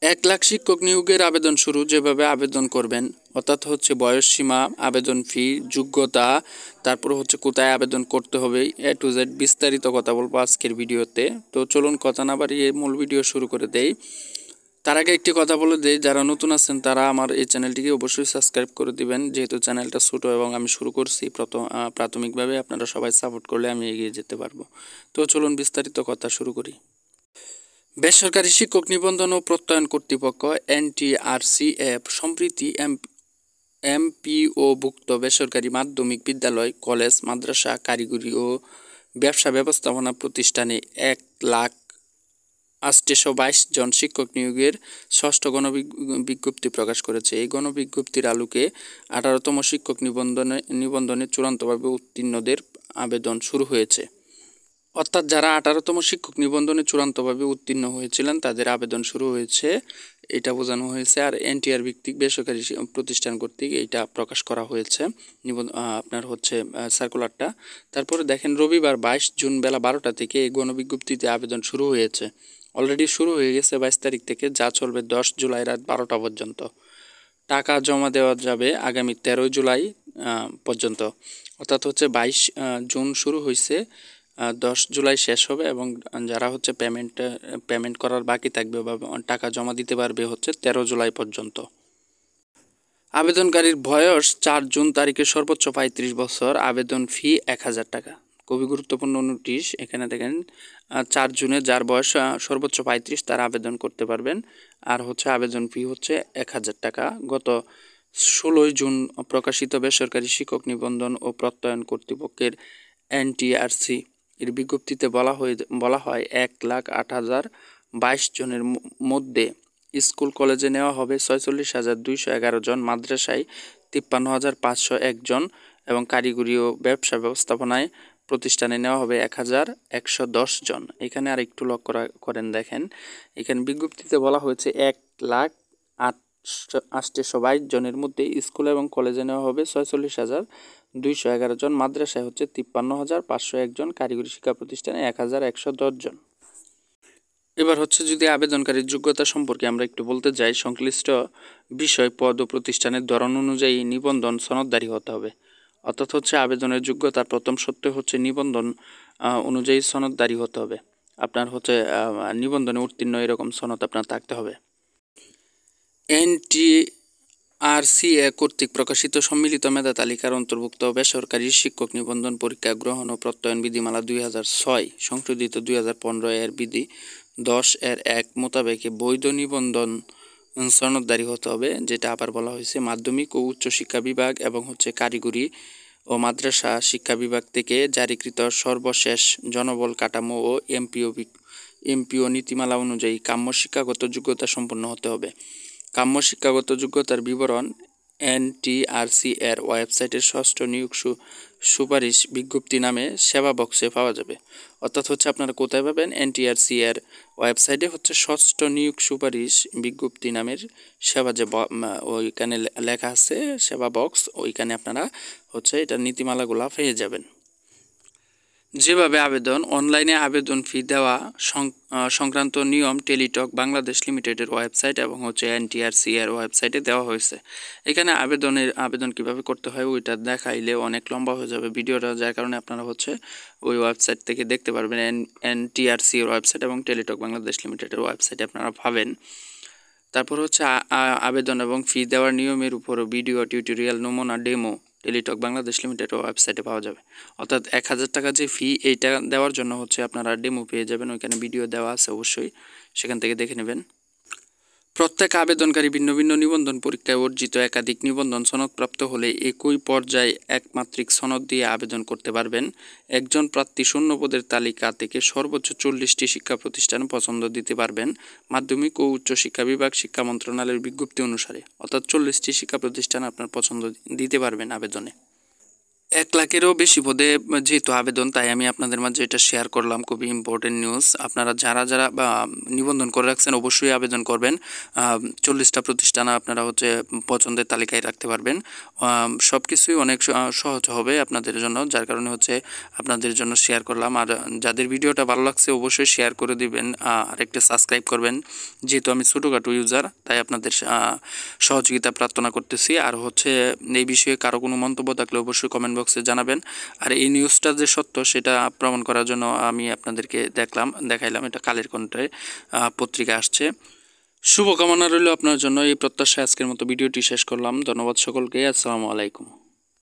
1,00,000 শিক্ষক নিয়োগের আবেদন শুরু। যেভাবে আবেদন করবেন অর্থাৎ হচ্ছে বয়সসীমা, আবেদন ফি, যোগ্যতা, তারপর হচ্ছে কোথায় আবেদন করতে হবে, A to Z বিস্তারিত কথা বলবো আজকের ভিডিওতে। তো চলুন কথা না বাড়িয়ে মূল ভিডিও শুরু করে দেই। তার আগে একটি কথা বলে দেই, যারা নতুন আছেন তারা আমার এই চ্যানেলটিকে অবশ্যই সাবস্ক্রাইব করে দিবেন, যেহেতু চ্যানেলটা ছোট এবং আমি শুরু করছি প্রাথমিকভাবে। আপনারা সবাই সাপোর্ট করলে আমি এগিয়ে যেতে পারবো। তো চলুন বিস্তারিত কথা শুরু করি। বেসরকারি শিক্ষক নিবন্ধন ও প্রত্যয়ন কর্তৃপক্ষ NTRCF সম্প্রতি MPOভুক্ত বেসরকারি মাধ্যমিক বিদ্যালয়, কলেজ, মাদ্রাসা, কারিগরি ও ব্যবসা ব্যবস্থাপনা প্রতিষ্ঠানে 1,08,22 জন শিক্ষক নিয়োগের ষষ্ঠ গণবিজ্ঞপ্তি প্রকাশ করেছে। এই গণবিজ্ঞপ্তির আলোকে 18তম শিক্ষক নিবন্ধনে চূড়ান্তভাবে উত্তীর্ণদের আবেদন শুরু হয়েছে। অর্থাৎ যারা 18তম শিক্ষক নিবন্ধনে চূড়ান্তভাবে উত্তীর্ণ হয়েছিলেন তাদের আবেদন শুরু হয়েছে, এটা বোঝানো হয়েছে। আর NTR ভিত্তিক বেসরকারি প্রতিষ্ঠান কর্তৃক এইটা প্রকাশ করা হয়েছে আপনার হচ্ছে সার্কুলারটা। তারপরে দেখেন রবিবার 22 জুন বেলা 12টা থেকে এই গণবিজ্ঞপ্তিতে আবেদন শুরু হয়েছে। অলরেডি শুরু হয়ে গেছে 22 তারিখ থেকে, যা চলবে 10 জুলাই রাত 12টা পর্যন্ত। টাকা জমা দেওয়া যাবে আগামী 13 জুলাই পর্যন্ত। অর্থাৎ হচ্ছে 22 জুন শুরু হয়েছে, 10 জুলাই শেষ হবে এবং যারা হচ্ছে পেমেন্ট করার বাকি থাকবে বা টাকা জমা দিতে পারবে হচ্ছে 13 জুলাই পর্যন্ত। আবেদনকারীর বয়স 4 জুন তারিখে সর্বোচ্চ 35 বছর। আবেদন ফি 1000 টাকা। খুবই গুরুত্বপূর্ণ নোটিশ। এখানে দেখেন 4 জুনে যার বয়স সর্বোচ্চ 35 তারা আবেদন করতে পারবেন। আর হচ্ছে আবেদন ফি হচ্ছে 1000 টাকা। গত 16 জুন প্রকাশিত বেসরকারি শিক্ষক নিবন্ধন ও প্রত্যয়ন কর্তৃপক্ষের NTRC এর বিজ্ঞপ্তিতে বলা হয় 1,08,22 জনের মধ্যে স্কুল কলেজে নেওয়া হবে 46,211 জন, মাদ্রাসায় 53,501 জন এবং কারিগরি ও ব্যবসা ব্যবস্থাপনায় প্রতিষ্ঠানে নেওয়া হবে 1,110 জন। এখানে আর একটু লক্ষ্য করেন, দেখেন এখানে বিজ্ঞপ্তিতে বলা হয়েছে 1,08,22 জনের মধ্যে স্কুল এবং কলেজে নেওয়া হবে 46,211 জন, মাদ্রাসায় হচ্ছে 53,501 জন, কারিগরি শিক্ষা প্রতিষ্ঠানে 1,110 জন। এবার হচ্ছে যদি আবেদনকারীর যোগ্যতা সম্পর্কে আমরা একটু বলতে যাই, সংশ্লিষ্ট বিষয়, পদ ও প্রতিষ্ঠানের ধরন অনুযায়ী নিবন্ধন সনদধারী হতে হবে। অর্থাৎ হচ্ছে আবেদনের যোগ্যতার প্রথম সত্য হচ্ছে নিবন্ধন অনুযায়ী সনদধারী হতে হবে। আপনার হচ্ছে নিবন্ধনে উত্তীর্ণ এরকম সনদ আপনার থাকতে হবে। NTRCA কর্তৃক প্রকাশিত সম্মিলিত মেধা তালিকার অন্তর্ভুক্ত বেসরকারি শিক্ষক নিবন্ধন পরীক্ষা গ্রহণ ও প্রত্যয়ন বিধিমালা 2006 সংশোধিত 2015 এর বিধি 10 এর 1 মোতাবেক বৈধ নিবন্ধন সনদধারী হতে হবে, যেটা আবার বলা হয়েছে মাধ্যমিক ও উচ্চ শিক্ষা বিভাগ এবং হচ্ছে কারিগরি ও মাদ্রাসা শিক্ষা বিভাগ থেকে জারিকৃত সর্বশেষ জনবল কাঠামো ও MPO নীতিমালা অনুযায়ী কাম্য শিক্ষাগত যোগ্যতা সম্পন্ন হতে হবে। কাম্য শিক্ষাগত যোগ্যতার বিবরণ NTRC এর ওয়েবসাইটের ষষ্ঠ নিয়োগ সুপারিশ বিজ্ঞপ্তি নামে সেবা বক্সে পাওয়া যাবে। অর্থাৎ হচ্ছে আপনারা কোথায় পাবেন? NTRC এর ওয়েবসাইটে হচ্ছে ষষ্ঠ নিয়োগ সুপারিশ বিজ্ঞপ্তি নামের সেবা, যে ওইখানে লেখা আছে সেবা বক্স, ওইখানে আপনারা হচ্ছে এটার নীতিমালাগুলো পেয়ে যাবেন। যেভাবে আবেদন, অনলাইনে আবেদন ফি দেওয়া সংক্রান্ত নিয়ম টেলিটক বাংলাদেশ লিমিটেডের ওয়েবসাইট এবং হচ্ছে NTRC এর ওয়েবসাইটে দেওয়া হয়েছে। এখানে আবেদন কিভাবে করতে হয় ওইটা দেখাইলে অনেক লম্বা হয়ে যাবে ভিডিওটা, যার কারণে আপনারা হচ্ছে ওই ওয়েবসাইট থেকে দেখতে পারবেন। NTRC এর ওয়েবসাইট এবং টেলিটক বাংলাদেশ লিমিটেডের ওয়েবসাইটে আপনারা পাবেন। তারপর হচ্ছে আবেদন এবং ফি দেওয়ার নিয়মের উপর ভিডিও টিউটোরিয়াল নমুনা ডেমো টেলিটক বাংলাদেশ লিমিটেডের ওয়েবসাইটে পাওয়া যাবে। অর্থাৎ 1000 টাকা যে ফি, এইটা দেওয়ার জন্য হচ্ছে আপনারা ডেমো পেয়ে যাবেন, ওইখানে ভিডিও দেওয়া আছে, অবশ্যই সেখান থেকে দেখে নেবেন। প্রত্যেক আবেদনকারী ভিন্ন ভিন্ন নিবন্ধন পরীক্ষায় অর্জিত একাধিক নিবন্ধন সনদপ্রাপ্ত হলে একই পর্যায়ে একমাত্রিক সনদ দিয়ে আবেদন করতে পারবেন। একজন প্রার্থী শূন্য পদের তালিকা থেকে সর্বোচ্চ 40টি শিক্ষা প্রতিষ্ঠান পছন্দ দিতে পারবেন মাধ্যমিক ও উচ্চ শিক্ষা বিভাগ, শিক্ষা মন্ত্রণালয়ের বিজ্ঞপ্তি অনুসারে। অর্থাৎ 40টি শিক্ষা প্রতিষ্ঠান আপনার পছন্দ দিতে পারবেন আবেদনে। 1 লাখেরও বেশি পদে যেহেতু আবেদন, তাই আমি আপনাদের মাঝে এটা শেয়ার করলাম। খুবই ইম্পর্টেন্ট নিউজ। আপনারা যারা যারা নিবন্ধন করে রাখছেন অবশ্যই আবেদন করবেন। 40টা প্রতিষ্ঠান আপনারা হচ্ছে পছন্দের তালিকায় রাখতে পারবেন। সব কিছুই অনেক সহজ হবে আপনাদের জন্য, যার কারণে হচ্ছে আপনাদের জন্য শেয়ার করলাম। আর যাদের ভিডিওটা ভালো লাগছে অবশ্যই শেয়ার করে দিবেন, আর একটা সাবস্ক্রাইব করবেন। যেহেতু আমি ছোটোখাটো ইউজার, তাই আপনাদের সহযোগিতা প্রার্থনা করতেছি। আর হচ্ছে এই বিষয়ে কারো কোনো মন্তব্য থাকলে অবশ্যই কমেন্ট বক্সে জানাবেন। আর এই নিউজটা যে সত্য সেটা প্রমাণ করার জন্য আমি আপনাদেরকে দেখাইলাম, এটা কালের কণ্ঠে পত্রিকা আসছে। শুভকামনা রইল আপনার জন্য। এই প্রত্যাশায় আজকের মতো ভিডিওটি শেষ করলাম। ধন্যবাদ সকলকে। আসসালামু আলাইকুম।